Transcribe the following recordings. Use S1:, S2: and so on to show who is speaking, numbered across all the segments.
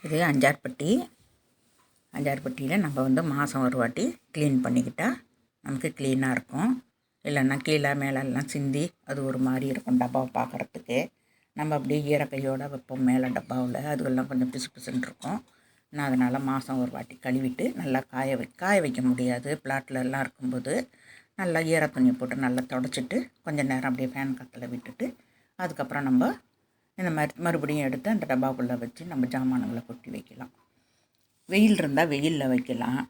S1: இது அஞ்சார்பட்டியில் நம்ம வந்து மாதம் ஒரு வாட்டி க்ளீன் பண்ணிக்கிட்டால் நமக்கு க்ளீனாக இருக்கும். இல்லைன்னா கீழே மேலெல்லாம் சிந்தி அது ஒரு மாதிரி இருக்கும் டப்பாவை பார்க்குறதுக்கு. நம்ம அப்படியே ஈரக்கையோடு வைப்போம் மேலே டப்பாவில், அதுக்கெல்லாம் கொஞ்சம் பிசு பிசுன்னு இருக்கும். நான் அதனால் மாதம் ஒரு வாட்டி கழுவிட்டு நல்லா காய வைக்க முடியாது பிளாட்லலாம் இருக்கும்போது. நல்லா ஈர துணி போட்டு நல்லா தொடச்சிட்டு கொஞ்சம் நேரம் அப்படியே ஃபேன் காற்றுல விட்டுட்டு அதுக்கப்புறம் நம்ம இந்த மாதிரி மறுபடியும் எடுத்து அந்த டப்பாக்குள்ளே வச்சு நம்ம ஜாமான்களை கொட்டி வைக்கலாம். வெயில் இருந்தால் வெயிலில் வைக்கலாம்.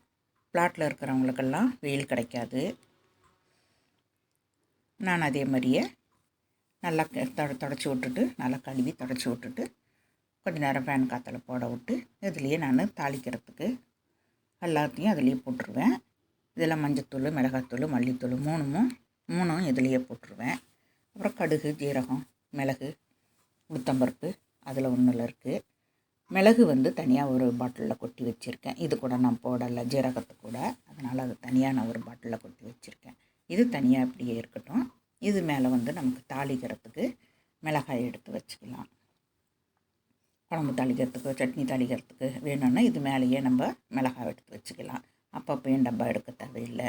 S1: பிளாட்டில் இருக்கிறவங்களுக்கெல்லாம் வெயில் கிடைக்காது. நான் அதே மாதிரியே நல்லா தொடச்சி விட்டுட்டு நல்லா கழுவி தொடச்சி விட்டுட்டு கொஞ்சம் நேரம் ஃபேன் காற்றுல போட விட்டு இதுலேயே நான் தாளிக்கிறதுக்கு எல்லாத்தையும் அதுலேயே போட்டுருவேன். இதெல்லாம் மஞ்சத்தூள், மிளகாத்தூள், மல்லித்தூள் மூணும் இதுலேயே போட்டுருவேன். அப்புறம் கடுகு, ஜீரகம், மிளகு, உளுத்தம்பருப்பு அதில் ஒன்றில் இருக்குது. மிளகு வந்து தனியாக ஒரு பாட்டிலில் கொட்டி வச்சுருக்கேன். இது கூட நான் போடலை ஜீரகத்து கூட, அதனால் அது தனியாக நான் ஒரு பாட்டிலில் கொட்டி வச்சுருக்கேன். இது தனியாக இப்படியே இருக்கட்டும். இது மேலே வந்து நமக்கு தாளிக்கிறதுக்கு மிளகாய் எடுத்து வச்சுக்கலாம். குழம்பு தாளிக்கிறதுக்கு, சட்னி தாளிக்கிறதுக்கு வேணும்னா இது மேலேயே நம்ம மிளகாய் எடுத்து வச்சுக்கலாம். அப்பப்போயும் டப்பா எடுக்க தேவையில்லை.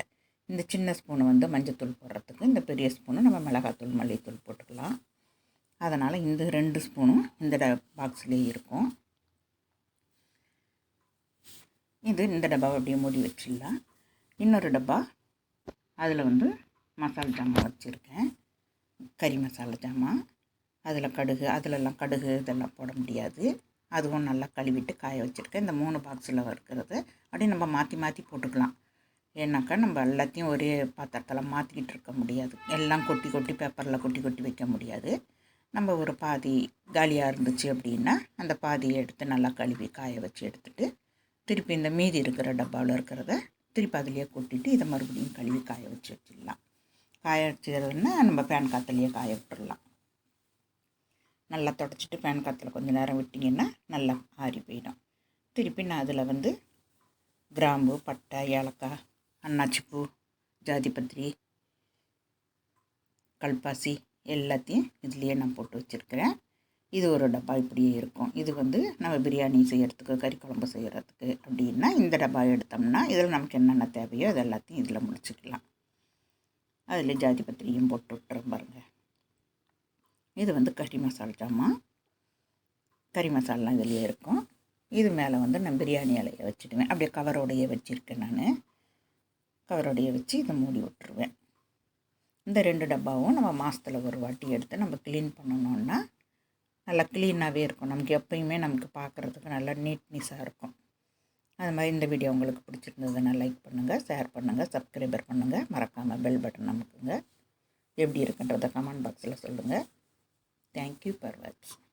S1: இந்த சின்ன ஸ்பூனு வந்து மஞ்சத்தூள் போடுறதுக்கு, இந்த பெரிய ஸ்பூனு நம்ம மிளகாத்தூள், மல்லித்தூள் போட்டுக்கலாம். அதனால் இந்த 2 ஸ்பூனும் இந்த பாக்ஸ்லேயே இருக்கும். இந்த டப்பாவை அப்படியே மூடி வச்சிடலாம். இன்னொரு டப்பா அதில் வந்து மசாலா ஜாமான் வச்சுருக்கேன். கறி மசாலா ஜாமான். அதில் கடுகு, அதிலெல்லாம் கடுகு இதெல்லாம் போட முடியாது. அதுவும் நல்லா கழுவிட்டு காய வச்சுருக்கேன். இந்த 3 பாக்ஸில் இருக்கிறது அப்படியே நம்ம மாற்றி மாற்றி போட்டுக்கலாம். ஏன்னாக்கா நம்ம எல்லாத்தையும் ஒரே பாத்திரத்தில் மாற்றிக்கிட்டு இருக்க முடியாது. எல்லாம் கொட்டி கொட்டி பேப்பரில் கொட்டி கொட்டி வைக்க முடியாது. நம்ம ஒரு பாதி காலியாக இருந்துச்சு அப்படின்னா அந்த பாதியை எடுத்து நல்லா கழுவி காய வச்சு எடுத்துகிட்டு திருப்பி இந்த மீதி இருக்கிற டப்பாவில் இருக்கிறத திருப்பி அதிலேயே கொட்டிட்டு இதை மறுபடியும் கழுவி காய வச்சிடலாம். காய வச்சதுன்னா நம்ம ஃபேன் காற்றுலையே காய விட்டுடலாம். நல்லா தொடச்சிட்டு ஃபேன் காற்றுல கொஞ்சம் நேரம் விட்டிங்கன்னா நல்லா ஆறி போயிடும். திருப்பி நான் அதில் வந்து கிராம்பு, பட்டை, ஏலக்காய், அன்னாச்சிப்பூ, ஜாதிபத்திரி, கல்பாசி எல்லாத்தையும் இதுலேயே நான் போட்டு வச்சுருக்கிறேன். இது ஒரு டப்பா இப்படியே இருக்கும். இது வந்து நம்ம பிரியாணி செய்கிறதுக்கு, கறி குழம்பு செய்கிறதுக்கு அப்படின்னா இந்த டப்பா எடுத்தோம்னா இதில் நமக்கு என்னென்ன தேவையோ அது எல்லாத்தையும் இதில் முடிச்சுக்கலாம். அதில் ஜாதிபத்திரியும் போட்டு விட்டுறோம் பாருங்கள். இது வந்து கறி மசாலா ஜாமான். கறி மசாலாம் இதுலேயே இருக்கும். இது மேலே வந்து நான் பிரியாணி இலையை வச்சுடுவேன். அப்படியே கவரோடையே வச்சுருக்கேன். நான் கவரோடையே வச்சு இதை மூடி விட்டுருவேன். இந்த 2 டப்பாவும் நம்ம மாதத்தில் ஒரு வாட்டி எடுத்து நம்ம க்ளீன் பண்ணணுன்னா நல்லா க்ளீனாகவே இருக்கும். நமக்கு எப்பயுமே நமக்கு பார்க்குறதுக்கு நல்லா நீட்னஸாக இருக்கும். அது மாதிரி இந்த வீடியோ உங்களுக்கு பிடிச்சிருந்ததுன்னா லைக் பண்ணுங்கள், ஷேர் பண்ணுங்கள், சப்ஸ்கிரைபர் பண்ணுங்கள். மறக்காமல் பெல் பட்டன் அமுக்குங்க. எப்படி இருக்குன்றதை கமெண்ட் பாக்ஸில் சொல்லுங்கள். தேங்க்யூ ஃபார் வாட்சிங்.